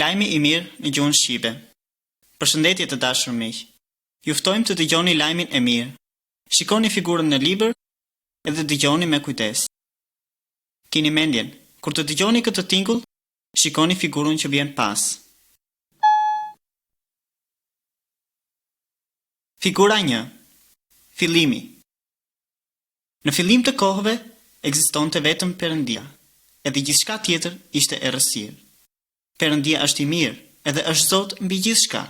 Lajmi i mirë në gjuhën shqipe. Përshëndetje të dashur miq. Ju ftojmë të dëgjoni lajmin e mirë. Shikoni figurën në libër edhe dëgjoni me kujdes. Keni mendjen, kur të dëgjoni këtë tingull, shikoni figurën që vjen pas. Figura 1. Fillimi. Në fillim të kohëve ekzistonte vetëm Perëndia, edhe gjithçka tjetër ishte errësirë. Perëndia është i mirë, edhe është Zot mbi gjithçka.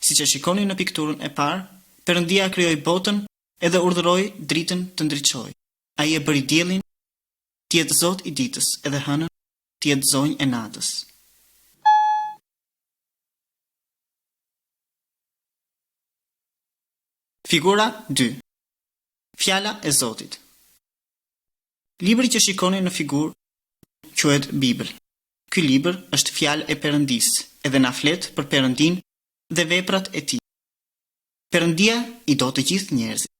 Siç e shikoni në pikturën e parë, Perëndia krijoi botën edhe urdhëroi dritën të ndriçojë. Ai e bëri diellin të jetë Zot i ditës, edhe hënën të jetë zonjë e natës. Figura 2. Fjala e Zotit. Libri që shikoni në figurë quhet Bibël. Ky libër është fjalë e Perëndisë, edhe na flet për Perëndin dhe veprat e tij. Perëndia i do të gjithë njerëzit.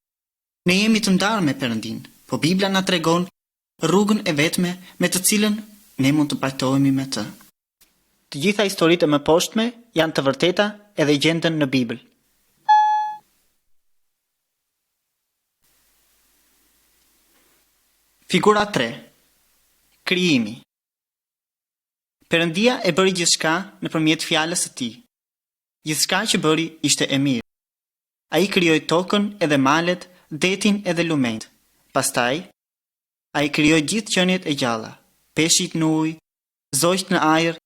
Ne jemi të ndarë me Perëndin, po Bibla na tregon rrugën e vetme me të cilën ne mund të pajtohemi me të. Të gjitha historitë më poshtme janë të vërteta edhe gjenden në Bibël. Figura 3. Krijimi. Perëndia e bëri gjithçka nëpërmjet fjalës së tij. Gjithçka që bëri ishte e mirë. Ai krijoi tokën edhe malet, detin edhe lumenjt. Pastaj, ai krijoi gjithë qeniet e gjalla, peshqit në ujë, zogjt në ajër,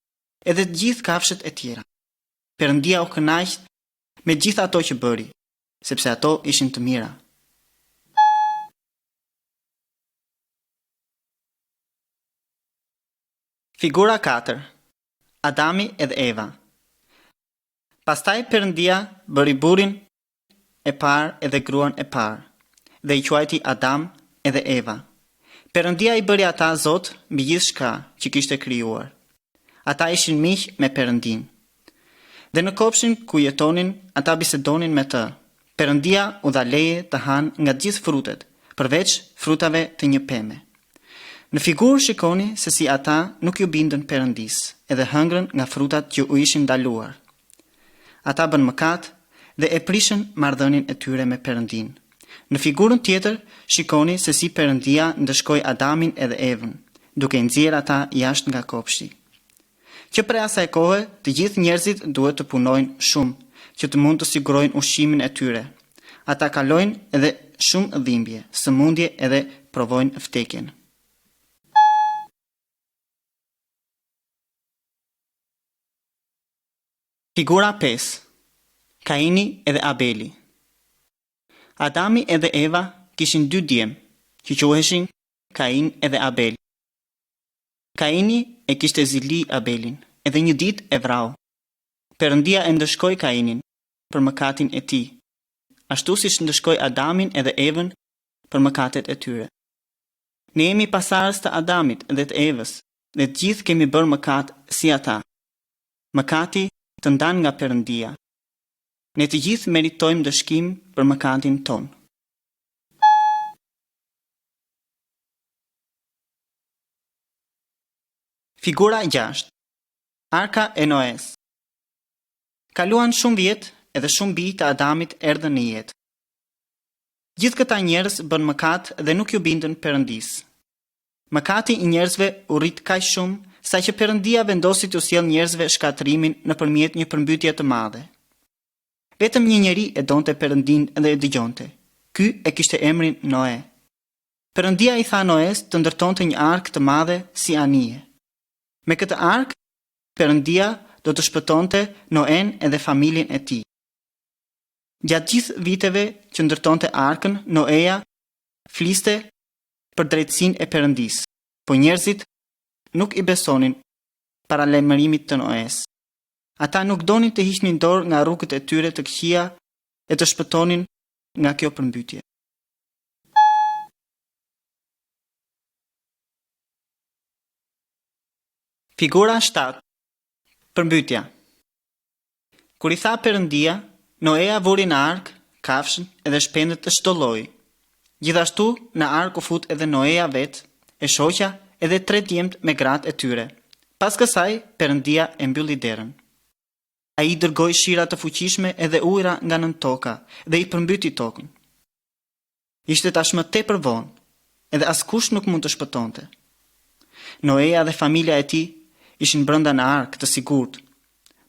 edhe të gjithë kafshët e tjera. Perëndia u kënaq me gjithë ato që bëri, sepse ato ishin të mira. Figura 4. Adami edhe Eva. Pastaj Perëndia bëri burrin e parë edhe gruan e parë, dhe i quajti Adam edhe Eva. Perëndia i bëri ata Zot mbi gjithçka që kishte krijuar. Ata ishin miq me Perëndin. Dhe në kopshin ku jetonin, ata bisedonin me të. Perëndia u dha leje të hanë nga të gjithë frutet, përveç frutave të një peme. Në figurë shikoni se si ata nuk ju bindën Perëndisë, edhe hëngrën nga frutat që u ishin ndaluar. Ata bën mëkat dhe e prishën marrëdhënien e tyre me Perëndin. Në figurën tjetër shikoni se si Perëndia ndëshkoi Adamin edhe Evën, duke nxjerrë ata jashtë nga kopshti. Që prej asaj kohe, të gjithë njerëzit duhet të punojnë shumë, që të mund të sigurojnë ushqimin e tyre. Ata kalojnë edhe shumë dhimbje, sëmundje edhe provojnë vdekjen. Figura 5. Kaini edhe Abeli. Adami edhe Eva kishin 2 djem, që quheshin Kain edhe Abel. Kaini e kishte zili Abelin, edhe një ditë e vrau. Perëndia e ndëshkoi Kainin për mëkatin e tij, ashtu siç ndëshkoi Adamin edhe Evën për mëkatet e tyre. Ne jemi pasardhës të Adamit dhe të Evës, dhe të gjithë kemi bërë mëkat si ata. Mëkati të ndan nga Perëndia. Ne të gjithë meritojmë dëshkim për mëkatin ton. Figura 6. Arka e Noes. Kaluan shumë vjet edhe shumë bij të Adamit erdhën në jetë. Gjithë këta njerëz bën mëkat dhe nuk ju bindën Perëndisë. Mëkati i njerëzve u rrit kaq shumë sa që Perëndia vendosi t'u sjellë njerëzve shkatrimin nëpërmjet një përmbytje të madhe. Vetëm një njeri e donte Perëndin dhe e dëgjonte. Ky e kishte emrin Noe. Perëndia i tha Noes të ndërtonte një ark të madhe si anije. Me këtë ark, Perëndia do të shpëtonte Noen edhe familjen e tij. Gjatë gjithë viteve që ndërtonte arkën, Noeja fliste për drejtësinë e Perëndisë, po njerëzit nuk i besonin para lajmërimit të Noes. Ata nuk donin të hiqnin dorë nga rrugët e tyre të këqija e të shpëtonin nga kjo përmbytje. Figura 7. Përmbytja. Kur i tha Perëndia, Noea vuri në ark kafshën edhe shpendët të çdo lloji. Gjithashtu në ark u fut edhe Noea vet, e shoqja edhe 3 djemt me gratë e tyre. Pas kësaj, Perëndia e mbylli derën. Ai dërgoi shira të fuqishme edhe ujëra nga nën toka dhe i përmbyti tokën. Ishte tashmë tepër vonë, edhe askush nuk mund të shpëtonte. Noea dhe familja e tij ishin brenda në ark të sigurt,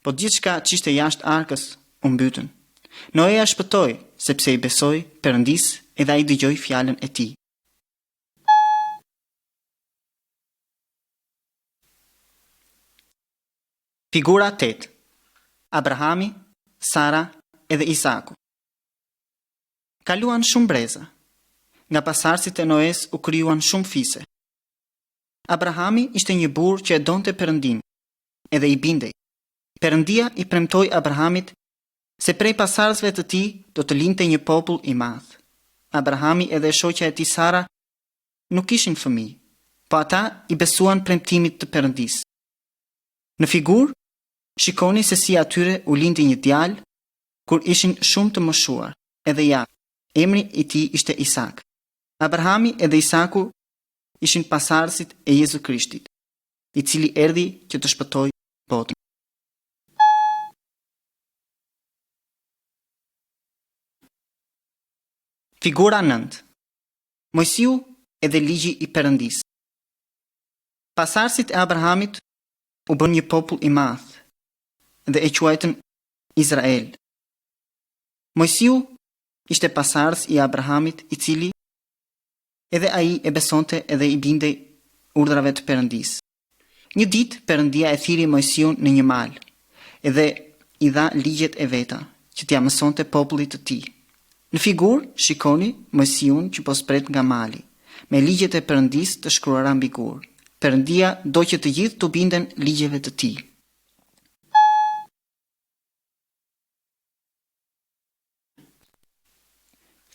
po gjithçka që ishte jashtë arkës u mbytën. Noea shpëtoi sepse i besoi Perëndisë edhe ai dëgjoi fjalën e tij. Figura 8. Abrahami, Sara edhe Isaku. Kaluan shumë breza. Nga pasardhësit e Noes u krijuan shumë fise. Abrahami ishte një burr që e donte Perëndin, edhe i bindej. Perëndia i premtoi Abrahamit se prej pasardhësve të tij do të lindte një popull i madh. Abrahami edhe shoqja e tij Sara nuk kishin fëmijë, po ata i besuan premtimit të Perëndisë. Në figurë shikoni se si atyre u lindi një djalë kur ishin shumë të moshuar, edhe ja, emri i tij ishte Isak. Abrahami edhe Isaku ishin pasardhësit e Jezu Krishtit, i cili erdhi që të shpëtojë botën. Figura 9. Mojsiu edhe ligji i Perëndisë. Pasardhësit e Abrahamit u bën një popull i madh dhe e quajtën Izrael. Mojsiu ishte pasardhës i Abrahamit, i cili edhe ai e besonte edhe i bindej urdhrave të Perëndisë. Një ditë Perëndia e thiri Mojsiun në një mal, edhe i dha ligjet e veta që t'ia mësonte popullit të tij. Në figurë shikoni Mojsiun që po spret nga mali, me ligjet e Perëndisë të shkruara mbi gur. Perëndia do që të gjithë të binden ligjeve të tij.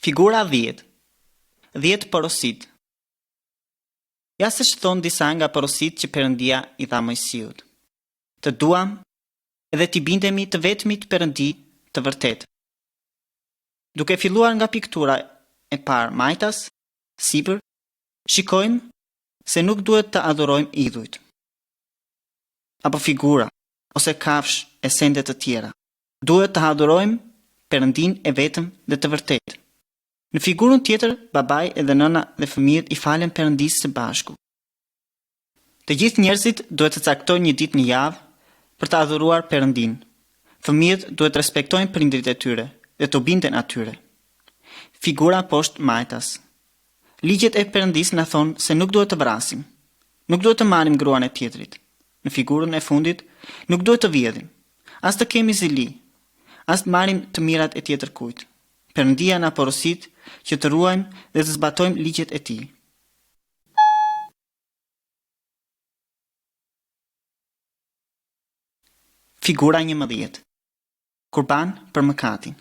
Figura 10. 10 porosit. Ja se shton disa nga porosit që Perëndia i dha Mojsiut. Të duam edhe t'i bindemi të vetmit Perëndi të vërtetë. Duke filluar nga piktura e parë majtas, sipër, shikojmë se nuk duhet të adhurojmë idhujt, apo figura, ose kafsh e sende të tjera. Duhet të adhurojmë Perëndin e vetëm dhe të vërtetë. Në figurën tjetër, babai edhe nëna dhe fëmijët i falen Perëndisë së bashku. Të gjithë njerëzit duhet të caktojnë një ditë në javë për të adhuruar Perëndin. Fëmijët duhet të respektojnë prindërit e tyre dhe të binden atyre. Figura poshtë majtas. Ligjet e Perëndisë na thonë se nuk duhet të vrasim, nuk duhet të marrim gruan e tjetrit. Në figurën e fundit, nuk duhet të vjedhim, as të kemi zili, as të marrim të mirat e tjetër kujt. Perëndia na porosit që të ruajmë dhe të zbatojmë ligjet e tij. Figura 11. Kurban për mëkatin.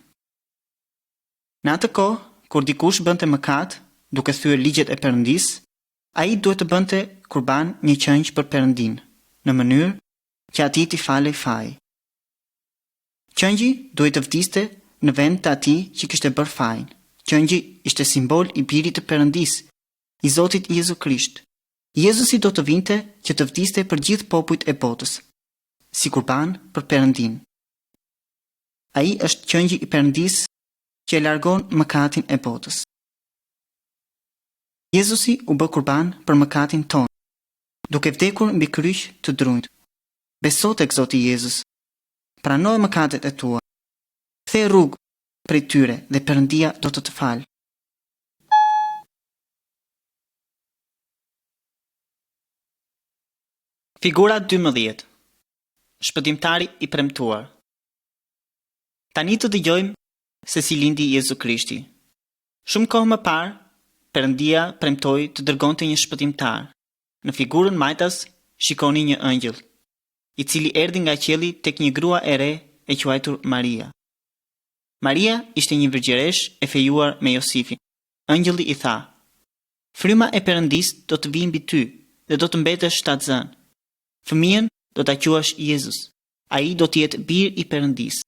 Në atë kohë, kur dikush bënte mëkat, duke thyer ligjet e Perëndisë, ai duhet të bënte kurban një qenj për Perëndin, në mënyrë që atij t'i falej faji. Qengji duhet të vdiste në vend të atij që kishte bërë fajin. Qengji ishte simbol i birit të Perëndisë, i Zotit Jezu Krisht. Jezusi do të vinte që të vdiste për gjithë popujt e botës, si kurban për Perëndin. Ai është qengji i Perëndisë që e largon mëkatin e botës. Jezusi u bë kurban për mëkatin tonë, duke vdekur mbi kryq të drunjt. Beso tek Zoti Jezus, pranoje mëkatet e tua, kthe rrugë prej tyre dhe Perëndia do të të falë. Figura 12. Shpëtimtari i premtuar. Tani të dëgjojmë se si lindi Jezu Krishti. Shumë kohë më parë, Perëndia premtoi të dërgonte një shpëtimtar. Në figurën majtas shikoni një ëngjëll, i cili erdhi nga qielli tek një grua e re e quajtur Maria. Maria ishte një virgjeresh e fejuar me Josifin. Ëngjëlli i tha: "Fryma e Perëndisë do të vijë mbi ty dhe do të mbetesh shtatzën." Fëmijën do ta quash Jezus. Ai do të jetë bir i Perëndisë.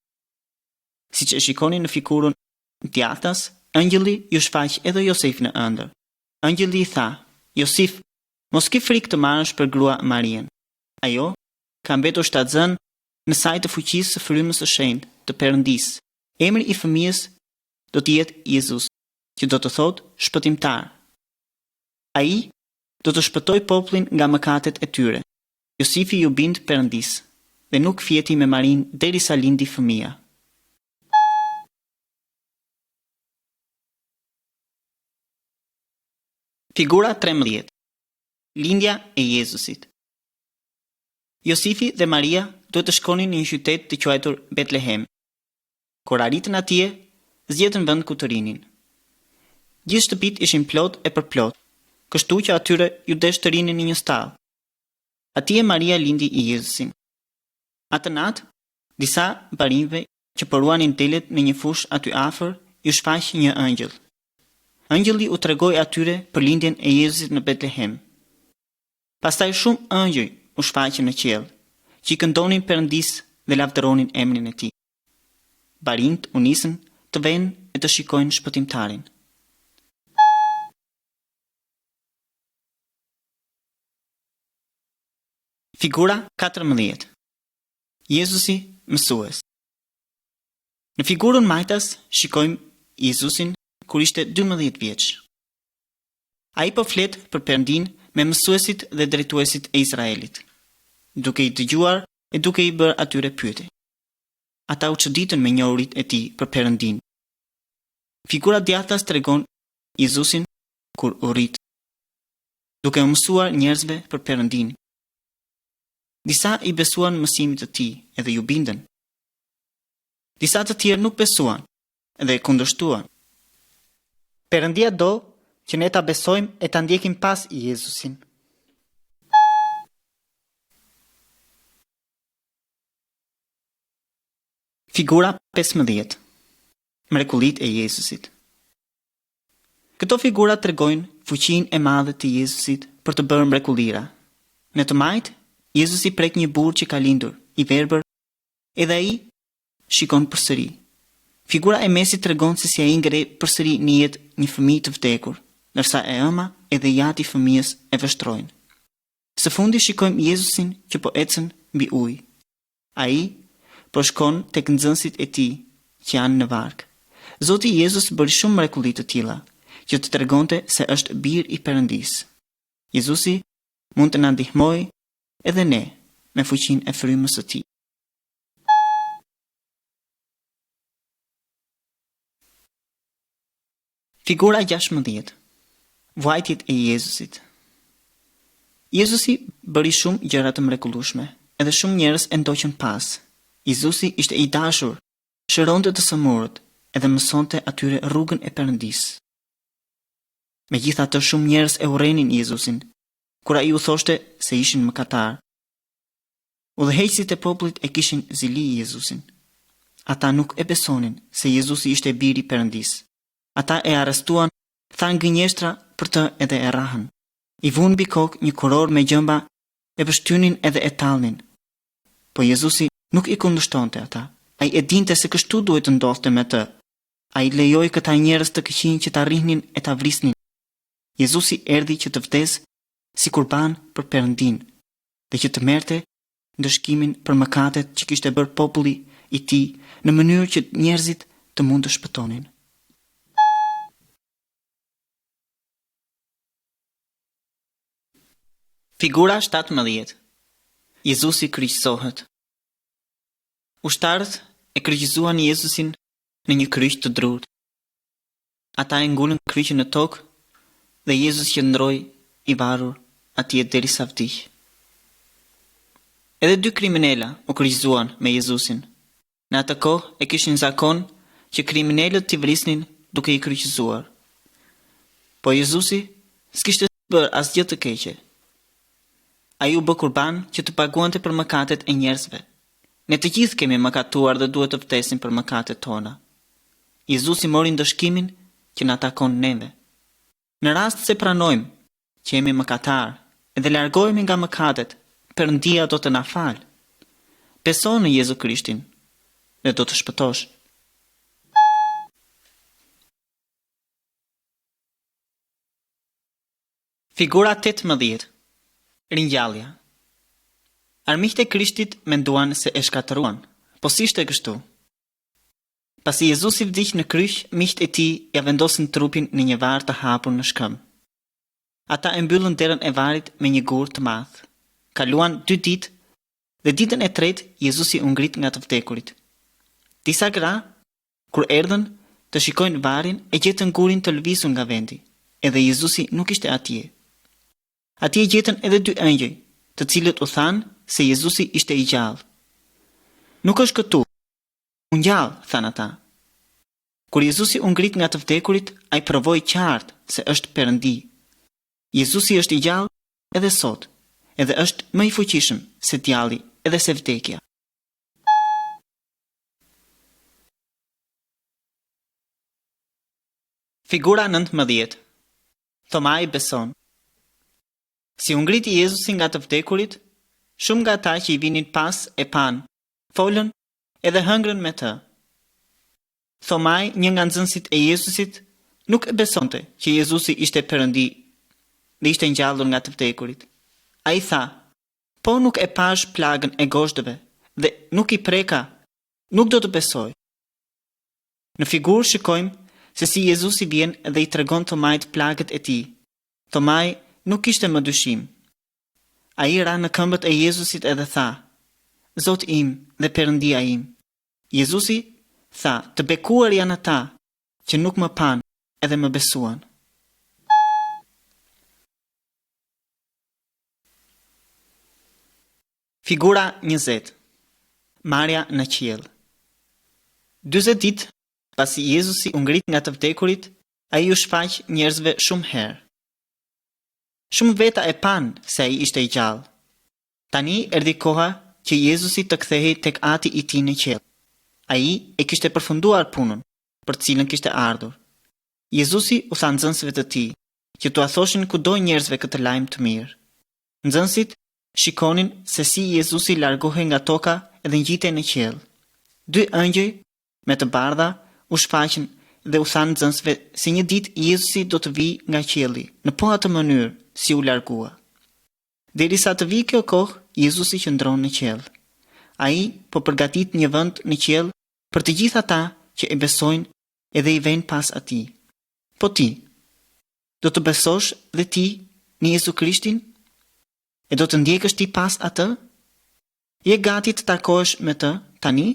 Siç e shikoni në figurën djathtas, ëngjëlli ju shfaq edhe Josef në ëndër. Ëngjëlli i tha: "Josif, mos ke frikë të marrësh për grua Marien. Ajo ka mbetur shtatzën në saj të fuqisë së frymës së shenjtë të Perëndisë. Emri i fëmijës do të jetë Jezus, që do të thotë shpëtimtar. Ai do të shpëtojë popullin nga mëkatet e tyre." Josefi ju bind Perëndisë dhe nuk fjeti me Marin derisa lindi fëmia. Figura 13. Lindja e Jezusit. Josefi dhe Maria duhet të shkonin në një qytet të quajtur Betlehem. Kur arritën atje, zgjedhën vend ku të rinin. Gjithë shtëpitë ishin plot e përplot, kështu që atyre ju desh të rinin në një stall. Atje Maria lindi i Jezusin. Atë natë, disa barinjve që përuanin telet në një fush aty afër, ju shfaq një ëngjëll. Ëngjëlli u tregoi atyre për lindjen e Jezusit në Betlehem. Pastaj shumë ëngjëj u shfaqën në qiell, që i këndonin Perëndisë dhe lavdëronin emrin e tij. Barinjt u nisën të venë e të shikojnë shpëtimtarin. Figura 14. Jezusi mësues. Në figurën majtas shikojmë Jezusin kur ishte 12 vjeç. Ai po flet për Perëndin me mësuesit dhe drejtuesit e Izraelit, duke i dëgjuar e duke i bërë atyre pyetje. Ata u çuditën me njohurit e tij për Perëndin. Figura djathtas tregon Jezusin kur u rrit, duke u mësuar njerëzve për Perëndin. Disa i besuan mësimit të tij edhe ju bindën. Disa të tjerë nuk besuan dhe e kundërshtuan. Perëndia do që ne ta besojmë e ta ndjekim pas Jezusin. Figura 15. Mrekullitë e Jezusit. Këto figura tregojnë fuqinë e madhe të Jezusit për të bërë mrekullira. Në të majtë, Jezusi prek një burr që ka lindur, i verbër, edhe ai shikon përsëri. Figura e mesit tregon se si ai ngre përsëri në jetë një fëmijë të vdekur, ndërsa e ëma edhe jati i fëmijës e vështrojnë. Së fundi shikojmë Jezusin që po ecën mbi ujë. Ai po shkon tek nxënësit e tij që janë në varg. Zoti Jezus bëri shumë mrekulli të tilla, që të tregonte se është bir i Perëndisë. Jezusi mund të na ndihmojë edhe ne me fuqinë e frymës së tij. Figura 16. Vajtjet e Jezusit. Jezusi bëri shumë gjëra të mrekullueshme, edhe shumë njerëz e ndoqën pas. Jezusi ishte i dashur, shëronte të sëmurët edhe mësonte atyre rrugën e Perëndisë. Megjithatë shumë njerëz e urrenin Jezusin, kur ai u thoshte se ishin mëkatar. Udhëheqësit e popullit e kishin zili Jezusin. Ata nuk e besonin se Jezusi ishte biri i Perëndisë. Ata e arrestuan, thanë gënjeshtra për të edhe e rrahën. I vunë mbi kokë një kuror me gjëmba, e pështynin edhe e tallnin. Po Jezusi nuk i kundërshtonte ata. Ai e dinte se kështu duhet të ndodhte me të. Ai lejoi këta njerëz të këqij që ta rrihnin e ta vrisnin. Jezusi erdhi që të vdesë si kurban për Perëndin, dhe që të merrte ndëshkimin për mëkatet që kishte bërë populli i tij në mënyrë që njerëzit të mund të shpëtonin. Figura 17. Jezusi kryqësohet. Ushtarët e kryqëzuan Jezusin në një kryq të drurtë. Ata e ngulën kryqin në tokë dhe Jezus qëndroi i varur atje derisa vdiq. Edhe 2 kriminela u kryqëzuan me Jezusin. Në atë kohë e kishin zakon që kriminalët t'i vrisnin duke i kryqëzuar. Po Jezusi s'kishte bërë asgjë të keqe. Ai u bë kurban që të paguante për mëkatet e njerëzve. Ne të gjithë kemi mëkatuar dhe duhet të vdesim për mëkatet tona. Jezusi mori ndëshkimin që na takon neve. Në rast se pranojmë që jemi mëkatar dhe largohemi nga mëkatet, Perëndia do të na falë. Beso në Jezu Krishtin dhe do të shpëtosh. Figura 18. Ringjallja. Armiqtë e Krishtit menduan se e shkatëruan, po si ishte kështu? Pasi Jezusi vdiq në kryq, miqtë e tij ja vendosën trupin në një varr të hapur në shkëm. Ata e mbyllën derën e varrit me një gur të madh. Kaluan 2 ditë dhe ditën e tretë Jezusi u ngrit nga të vdekurit. Disa gra, kur erdhën të shikojnë varrin, e gjetën gurin të lëvizur nga vendi, edhe Jezusi nuk ishte atje. Atje gjetën edhe 2 engjëj, të cilët u thanë se Jezusi ishte i gjallë. Nuk është këtu, u ngjall, thanë ata. Kur Jezusi u ngrit nga të vdekurit, ai provoi qartë se është Perëndi. Jezusi është i gjallë edhe sot, edhe është më i fuqishëm se djalli edhe se vdekja. Figura 19. Thomai beson. Si u ngriti Jezusi nga të vdekurit, shumë nga ata që i vinin pas e pan, folën edhe hëngrën me të. Thomai, një nga nxënësit e Jezusit, nuk e besonte që Jezusi ishte Perëndi dhe ishte ngjallur nga të vdekurit. Ai tha: "Po nuk e pash plagën e goshtëve dhe nuk i preka, nuk do të besoj." Në figurë shikojmë se si Jezusi vjen dhe i tregon Thomait plagët e tij. Thomai nuk kishte më dyshim. Ai ra në këmbët e Jezusit edhe tha: "Zoti im dhe Perëndia im." Jezusi tha: "Të bekuar janë ata që nuk më pan edhe më besuan." Figura 20. Marja në qiell. 40 ditë pasi Jezusi u ngrit nga të vdekurit, ai u shfaq njerëzve shumë herë. Shumë veta e pan se ai ishte i gjallë. Tani erdhi koha që Jezusi të kthehej tek Ati i tij në qiell. Ai e kishte përfunduar punën për të cilën kishte ardhur. Jezusi u tha nxënësve të tij që t'ua thoshin kudo njerëzve këtë lajm të mirë. Nxënësit shikonin se si Jezusi largohej nga toka dhe ngjitej në qiell. 2 engjëj me të bardha u shfaqën dhe u thanë nxënësve se një ditë Jezusi do të vijë nga qielli, në po atë mënyrë si u largua. Derisa të vijë kjo kohë, Jezusi qëndron në qiell. Ai po përgatit një vend në qiell për të gjithë ata që e besojnë edhe i vejnë pas atij. Po ti, do të besosh dhe ti në Jezu Krishtin? E do të ndjekësh ti pas atë? Je gati të takohesh me të tani?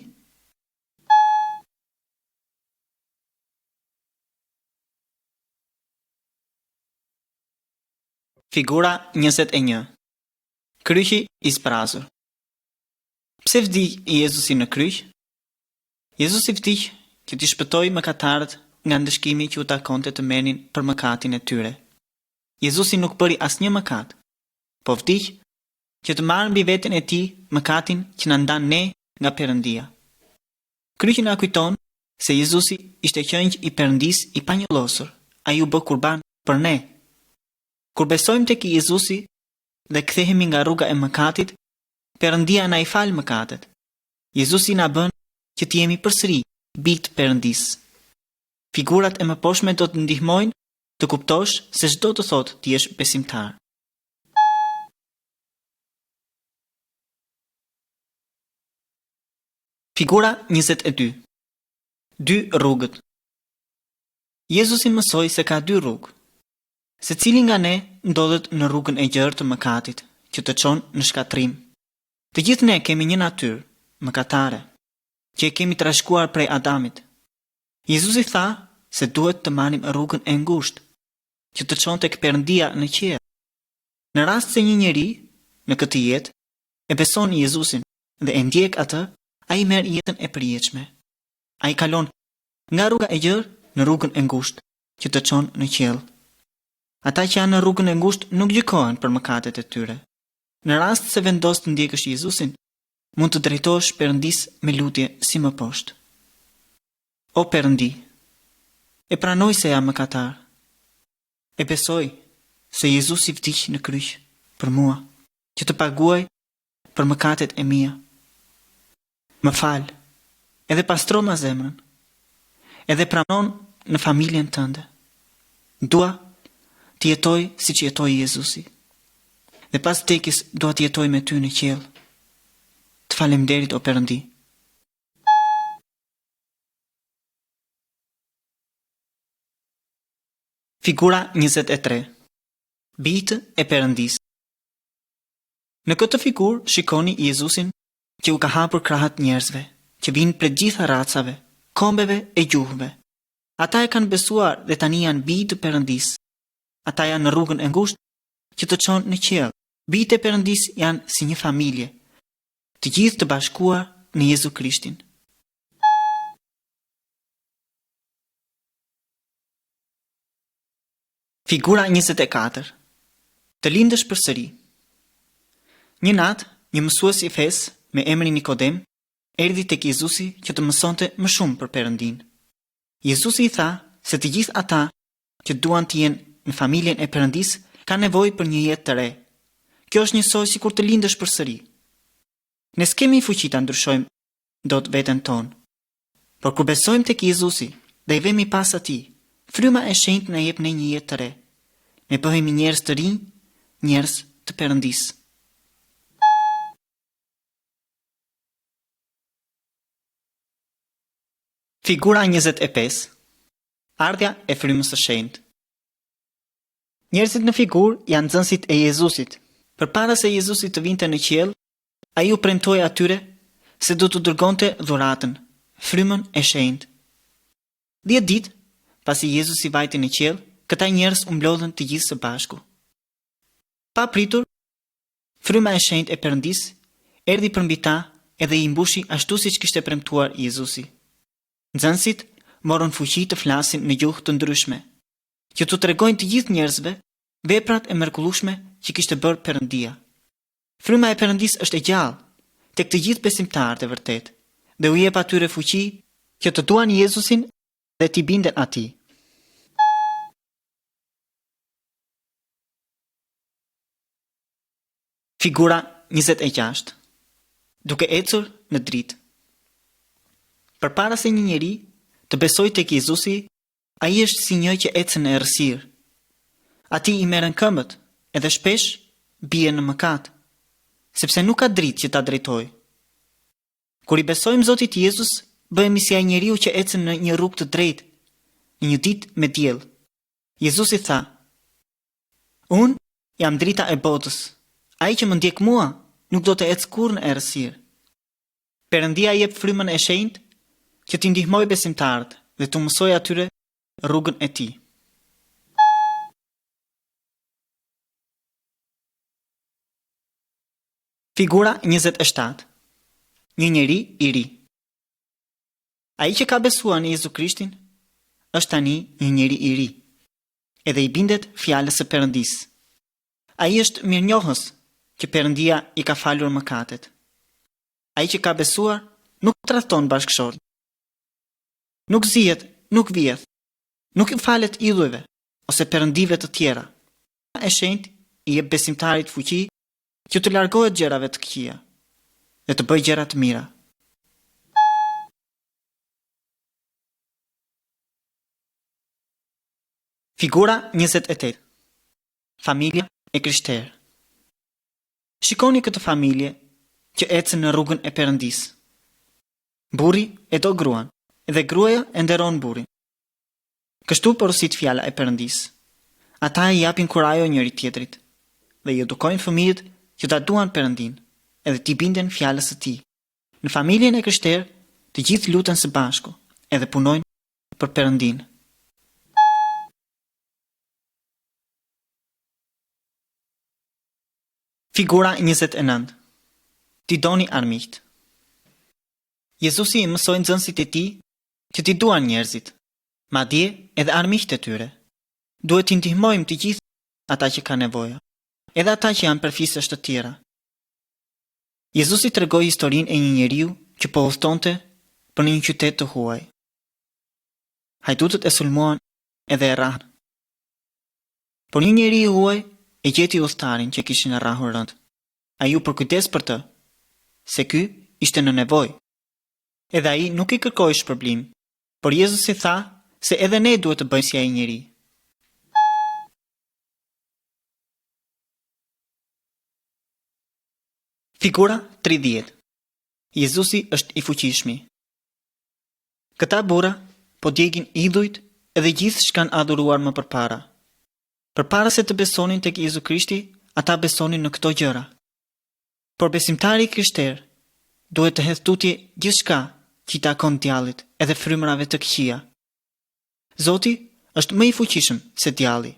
Figura 21. Kryqi i zbrazur. Pse vdiq Jezusi në kryq? Jezusi vdiq që t'i shpëtojë mëkatarët nga ndëshkimi që u takonte të merrnin për mëkatin e tyre. Jezusi nuk bëri asnjë mëkat, po vdiq që të marrë mbi veten e tij mëkatin që na ndan ne nga Perëndia. Kryqi na kujton se Jezusi ishte qenj i Perëndisë i panjollosur. Ai u bë kurban për ne. Kur besojmë tek Jezusi dhe kthehemi nga rruga e mëkatit, Perëndia na i fal mëkatet. Jezusi na bën që të jemi përsëri bijtë të Perëndisë. Figurat e mëposhtme do të ndihmojnë të kuptosh se çdo të thotë të jesh besimtar. Figura 22. 2 rrugët. Jezusi mësoi se ka 2 rrugë. Secili nga ne ndodhet në rrugën e gjerë të mëkatit, që të çon në shkatrim. Të gjithë ne kemi një natyrë mëkatare, që e kemi trashëguar prej Adamit. Jezusi tha se duhet të marrim rrugën e ngushtë, që të çon tek Perëndia në qiell. Në rast se një njeri në këtë jetë e beson Jezusin dhe e ndjek atë, ai merr jetën e përjetshme. Ai kalon nga rruga e gjerë në rrugën e ngushtë, që të çon në qiell. Ata që janë në rrugën e ngushtë nuk gjykohen për mëkatet e tyre. Në rast se vendos të ndjekësh Jezusin, mund të drejtohesh Perëndisë me lutje si më poshtë. O Perëndi, e pranoj se jam mëkatar. E besoj se Jezusi vdiq në kryq për mua, që të paguaj për mëkatet e mia. Më fal, edhe pastro ma zemrën, edhe pranon në familjen tënde. Dua të jetoj si që jetoj Jezusi. Dhe pas tekis dua të jetoj me ty në qiell. Të faleminderit o Perëndi. Figura 23. Bijtë e Perëndisë. Në këtë figurë shikoni Jezusin që u ka hapur krahët njerëzve, që vinë prej gjitha racave, kombeve e gjuhëve. Ata e kanë besuar dhe tani janë bijtë të Perëndisë. Ata janë në rrugën e ngushtë që të çon në qiell. Bijtë e Perëndisë janë si një familje, të gjithë të bashkuar në Jezu Krishtin. Figura 24. Të lindësh përsëri. Një natë, një mësues i fesë me emrin Nikodem erdhi tek Jezusi që të mësonte më shumë për Perëndinë. Jezusi i tha se të gjithë ata që duan të jenë në familjen e Perëndisë kanë nevojë për një jetë të re. Kjo është njësoj sikur të lindësh përsëri. Ne s'kemi fuqi ta ndryshojmë dot veten tonë. Por kur besojmë tek Jezusi dhe i vemi pas atij, fryma e shenjtë na jep ne një jetë të re. Ne bëhemi njerëz të rinj, njerëz të Perëndisë. Figura 25. Ardhja e frymës së shenjtë. Njerëzit në figurë janë nxënësit e Jezusit. Përpara se Jezusi të vinte në qiell, ai u premtoi atyre se do të dërgonte dhuratën, frymën e shenjtë. 10 ditë pasi Jezusi vajti në qiell, këta njerëz u mblodhen të gjithë së bashku. Pa pritur, fryma e shenjtë e Perëndisë erdhi përmbi ta edhe i mbushi ashtu siç kishte premtuar Jezusi. Nxënësit morën fuqi të flasin në gjuhë të ndryshme, që të tregojnë të gjithë njerëzve veprat e mrekullueshme që kishte bërë Perëndia. Fryma e Perëndisë është e gjallë tek të gjithë besimtarët e vërtet, dhe u jep atyre fuqi që të duan Jezusin dhe t'i binden atij. Figura 26. Duke ecur në dritë. Përpara se një njeri të besojë tek Jezusi, ai është si një që ecën në errësirë. Atij i merren këmbët edhe shpesh bie në mëkat, sepse nuk ka dritë që ta drejtojë. Kur i besojmë Zotit Jezus, bëhemi si ai njeriu që ecën në një rrugë të drejtë, në një ditë me diell. Jezusi tha: "Unë jam drita e botës. Ai që më ndjek mua nuk do të ecë kurrë në errësirë." Perëndia jep frymën e shenjtë që t'i ndihmoj besimtarët dhe t'u mësoj atyre rrugën e tij. Figura 27. Një njeri i ri. Ai që ka besuar në Jezu Krishtin është tani një njeri i ri, edhe i bindet fjalës së Perëndisë. Ai është mirënjohës që Perëndia i ka falur mëkatet. Ai që ka besuar nuk tradhton bashkëshort. Nuk zihet, nuk vjedh, nuk i falet idhujve ose perëndive të tjera. E shenjtë i jep besimtarit fuqi që të largohet gjërave të këqija dhe të bëjë gjëra të mira. Figura 28. Familja e krishterë. Shikoni këtë familje që ecën në rrugën e Perëndisë. Burri e do gruan, dhe gruaja e nderon burrin. Kështu porosit fjala e Perëndisë. Ata i japin kurajo njëri tjetrit dhe i edukojnë fëmijët që ta duan Perëndinë edhe t'i binden fjalës së tij. Në familjen e krishterë, të gjithë luten së bashku edhe punojnë për Perëndinë. Figura 29. Ti doni armiqt. Jezusi i mësoi nxënësit e tij që t'i duan njerëzit, madje edhe armiqtë e tyre. Duhet t'i ndihmojmë të gjithë ata që kanë nevojë, edhe ata që janë përfisësh të tjera. Jezusi tregoi historinë e një njeriu që po udhtonte për një qytet të huaj. Hajdutët e sulmuan edhe e rrahën. Por një njeri i huaj e gjeti udhtarin që kishin rrahur rënd. Ai u përkujdes për të se ky ishte në nevojë. Edhe ai nuk i kërkoi shpërblim, por Jezusi tha se edhe ne duhet të bëjmë si ai njeri. Figura 30. Jezusi është i fuqishmi. Këta burra po djegin idhujt edhe gjithë shkan adhuruar më përpara. Përpara se të besonin tek Jezu Krishti, ata besonin në këto gjëra. Por besimtari krishter duhet të hedhë tutje gjithçka që i takon djallit edhe frymërave të këqija. Zoti është më i fuqishëm se djalli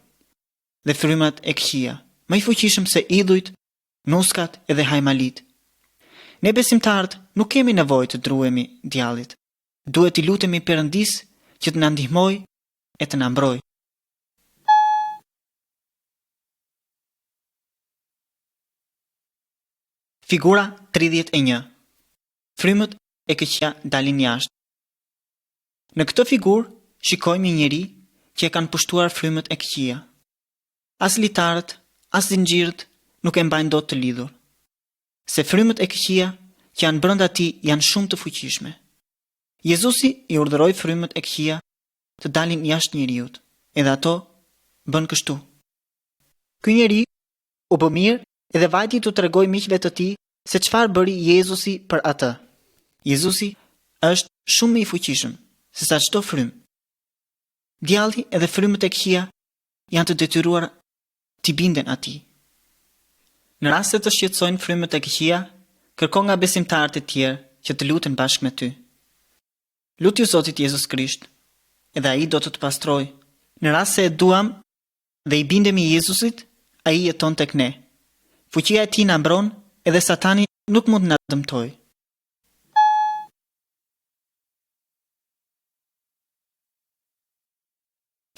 dhe frymrat e këqija, më i fuqishëm se idhujt, nuskat edhe hajmalit. Ne besimtarët nuk kemi nevojë të druhemi djallit. Duhet i lutemi Perëndis që të na ndihmojë e të na mbrojë. Figura 31. Frymët e këqija dalin jashtë. Në këtë figurë shikojmë një njeri që e kanë pushtuar frymët e këqija. As litarët, as zinxhirët nuk e mbajnë dot të lidhur, se frymët e këqija që janë brenda tij janë shumë të fuqishme. Jezusi i urdhëroi frymët e këqija të dalin jashtë njeriut, edhe ato bën kështu. Ky njeri u bë mirë edhe vajti t'u tregoj miqve të tij se çfarë bëri Jezusi për atë. Jezusi është shumë më i fuqishëm se sa çdo frymë. Djalli edhe frymët e këqija janë të detyruar t'i binden atij. Në rast se të shqetësojnë frymët e këqija, kërko nga besimtarët e tjerë që të luten bashkë me ty. Lutju Zotit Jezus Krisht, edhe ai do të pastrojë. Në rast se e duam dhe i bindemi Jezusit, ai jeton tek ne. Fuqia e tij na mbron edhe Satani nuk mund na dëmtojë.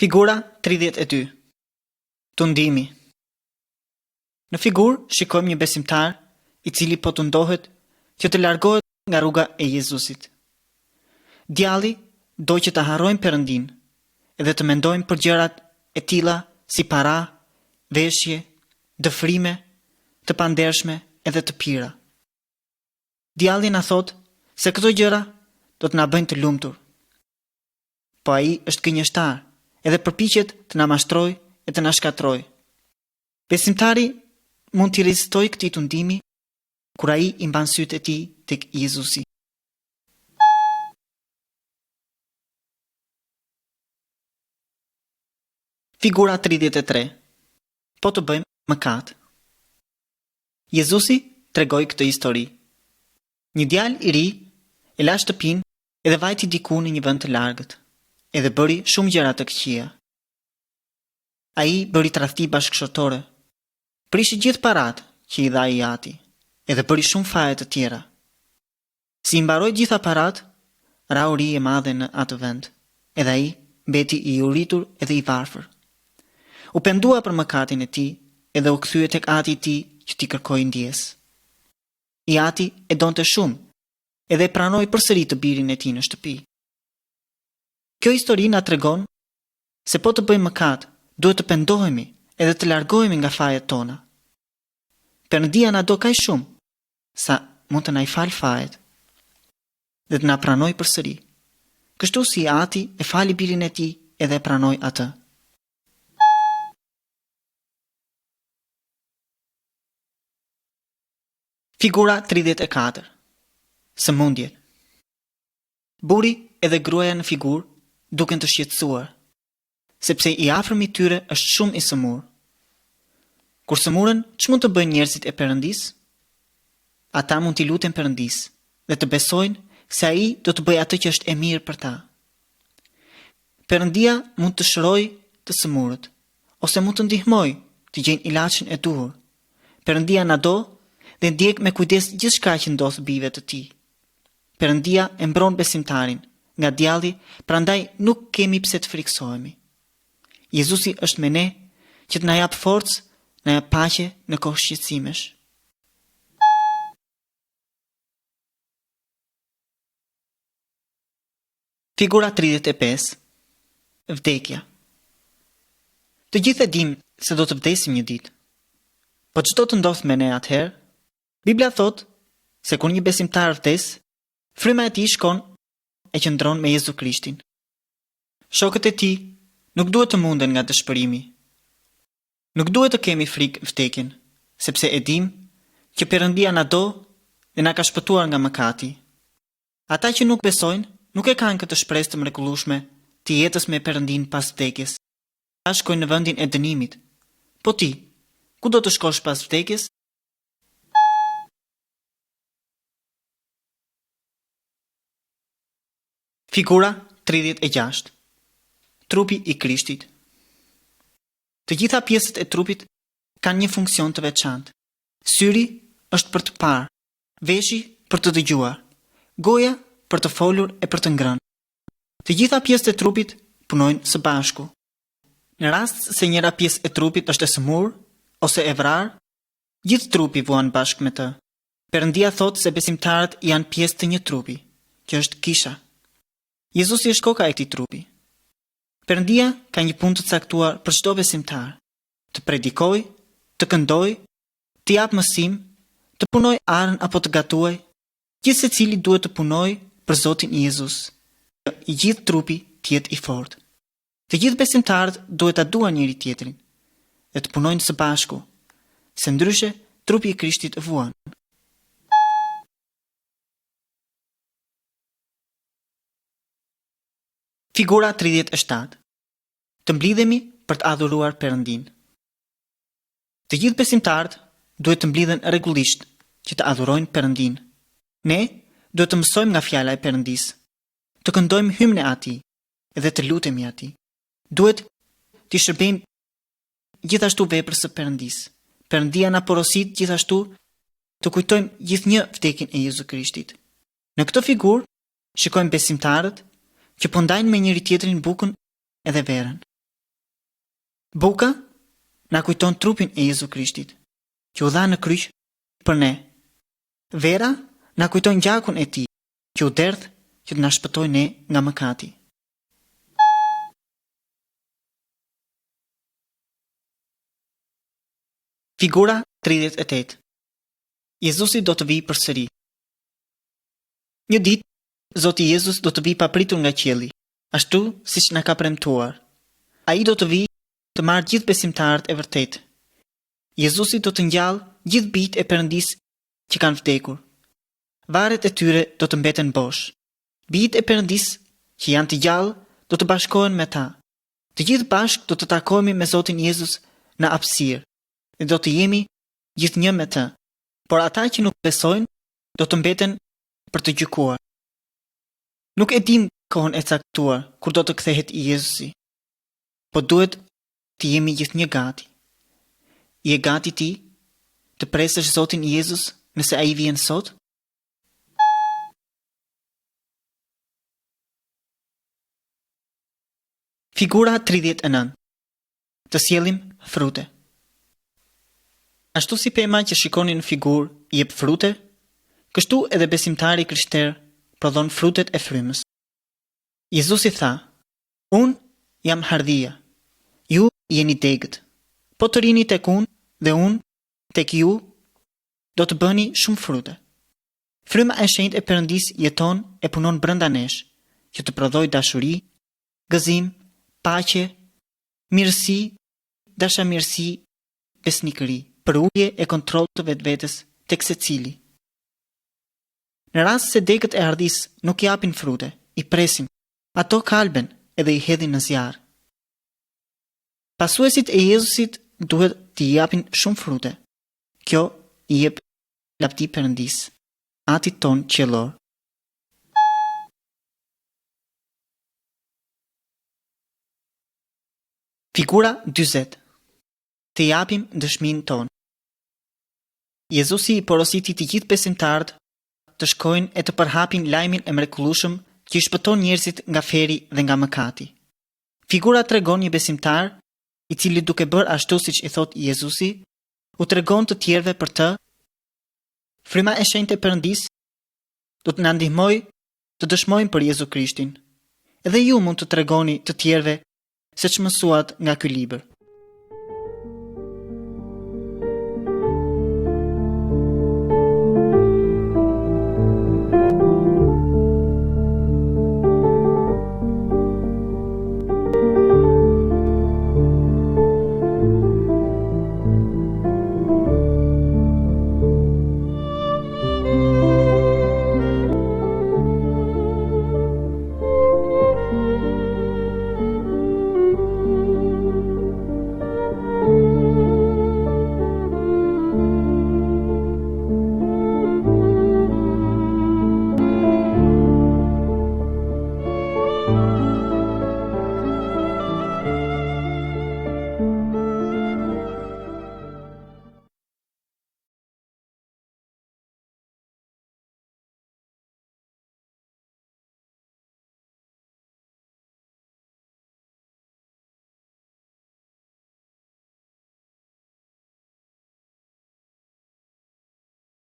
Figura 32. Tundimi. Në figurë shikojmë një besimtar i cili po tundohet që të largohet nga rruga e Jezusit. Djalli do që të harrojmë Perëndin edhe të mendojmë për gjërat e tilla si para, veshje, dëfrime, të pandershme edhe të pira. Djalli na thot se këto gjëra do të na bëjnë të lumtur. Po ai është gënjeshtar edhe përpiqet të na mashtrojë e të na shkatrojë. Besimtari mund t'i rezistojë këtij tundimi kur ai i mban sytë e tij tek Jezusi. Figura 33. Po të bëjmë mëkat. Jezusi tregoi këtë histori. Një djalë i ri e la shtëpinë edhe vajti diku në një vend të largët, edhe bëri shumë gjëra të këqija. Ai bëri tradhti bashkëshortore, prishi gjithë paratë që i dha i ati, edhe bëri shumë faje të tjera. Si i mbaroi gjitha paratë, ra uri e madhe në atë vend, edhe ai mbeti i uritur edhe i varfër. U pendua për mëkatin e tij edhe u kthye tek ati i tij që t'i kërkoi ndjes. I ati e donte shumë, edhe pranoi përsëri të birin e tij në shtëpi. Kjo histori na tregon se po të bëjmë mëkat, duhet të pendohemi edhe të largohemi nga fajet tona. Perëndia na do kaq shumë sa mund të na i fal fajet dhe të na pranoj përsëri. Kështu si ati e fali birin e tij edhe e pranoi atë. Figura 34. Sëmundjet. Buri edhe gruaja në figurë duken të shqetësuar, sepse i afërmi tyre është shumë i sëmur. Kur sëmurën, ç'mund të bëjnë njerëzit e Perëndis? Ata mund t'i luten Perëndis dhe të besojnë se ai do të bëjë atë që është e mirë për ta. Perëndia mund të shërojë të sëmurët, ose mund të ndihmojë të gjejnë ilaçin e duhur. Perëndia na do dhe ndjek me kujdes gjithçka që ndodh bijve të tij. Perëndia e mbron besimtarin nga djalli, prandaj nuk kemi pse të friksohemi. Jezusi është me ne që të na jap forcë, na jap paqe në kohë shqetësimesh. Figura 35. Vdekja. Të gjithë e dimë se do të vdesim një ditë. Po ç'do të ndodh me ne atëherë? Bibla thot se kur një besimtar vdes, fryma e tij shkon e qëndron me Jezu Krishtin. Shokët e tij nuk duhet të munden nga dëshpërimi. Nuk duhet të kemi frikë vdekjen, sepse e dim që Perëndia na do dhe na ka shpëtuar nga mëkati. Ata që nuk besojnë, nuk e kanë këtë shpresë të mrekullueshme të jetës me Perëndin pas vdekjes. Ata shkojnë në vendin e dënimit. Po ti, ku do të shkosh pas vdekjes? Figura 36. Trupi i Krishtit. Të gjitha pjesët e trupit kanë një funksion të veçantë. Syri është për të parë, veshi për të dëgjuar, goja për të folur e për të ngrënë. Të gjitha pjesët e trupit punojnë së bashku. Në rast se njëra pjesë e trupit është e sëmurë ose e vrarë, gjithë trupi vuan bashkë me të. Perëndia thotë se besimtarët janë pjesë të një trupi, që është kisha. Jezusi është koka e këtij trupi. Perëndia ka një punë të caktuar për çdo besimtar: të predikojë, të këndojë, të japë mësim, të punojë arën apo të gatuajë. Gjithë secili duhet të punojë për Zotin Jezus, që i gjithë trupi të jetë i fortë. Të gjithë besimtarët duhet ta duan njëri tjetrin dhe të punojnë së bashku, se ndryshe trupi i Krishtit vuan. Figura 37. Të mblidhemi për të adhuruar Perëndin. Të gjithë besimtarët duhet të mblidhen rregullisht që të adhurojnë Perëndin. Ne duhet të mësojmë nga fjala e Perëndisë, të këndojmë hymne e Atij dhe të lutemi Atij. Duhet të shërbejmë gjithashtu veprës së Perëndisë. Perëndia na porosit gjithashtu të kujtojmë gjithnjë vdekjen e Jezu Krishtit. Në këtë figurë shikojmë besimtarët që po ndajnë me njëri tjetrin bukën edhe verën. Buka na kujton trupin e Jezu Krishtit, që u dha në kryq për ne. Vera na kujton gjakun e tij, që u derdh që të na shpëtojë ne nga mëkati. Figura 38. Jezusi do të vijë përsëri. Një ditë Zoti Jezus do të vijë papritur nga qielli, ashtu siç na ka premtuar. Ai do të vijë të marrë gjithë besimtarët e vërtetë. Jezusi do të ngjallë gjithë bijtë e Perëndisë që kanë vdekur. Varret e tyre do të mbeten bosh. Bijtë e Perëndisë që janë të gjallë do të bashkohen me ta. Të gjithë bashkë do të takohemi me Zotin Jezus në hapësirë dhe do të jemi gjithnjë me të. Por ata që nuk besojnë do të mbeten për të gjykuar. Nuk e dim kohën e caktuar kur do të kthehet Jezusi, po duhet të jemi gjithnjë gati. Je gati ti të presësh Zotin Jezus nëse ai vjen sot? Figura 39. Të sjellim frute. Ashtu si pema që shikoni në figurë jep frute, kështu edhe besimtari krishter prodhon frutet e frymës. Jezusi tha: Unë jam hardhia, ju jeni degët. Po të rini tek unë dhe unë tek ju, do të bëni shumë frute. Fryma e shenjtë e Perëndisë jeton e punon brenda nesh, që të prodhojë dashuri, gëzim, paqe, mirësi, dashamirësi, besnikëri, përulje e kontroll të vetvetes tek secili. Në rast se degët e hardhisë nuk japin frute, i presin, ato kalben edhe i hedhin në zjarr. Pasuesit e Jezusit duhet t'i japin shumë frute. Kjo i jep lavdi Perëndisë, Atit ton qiellor. Figura 40. Të japim dëshminë tonë. Jezusi i porositi të gjithë besimtarët të shkojnë e të përhapin lajmin e mrekullueshëm që i shpëton njerëzit nga feri dhe nga mëkati. Figura tregon një besimtar i cili duke bërë ashtu siç i thot Jezusi, u tregon të tjerëve për të. Fryma e shenjtë e Perëndisë do të na ndihmojë të dëshmojmë për Jezu Krishtin. Edhe ju mund të tregoni të tjerëve se ç'mësuat nga ky libër.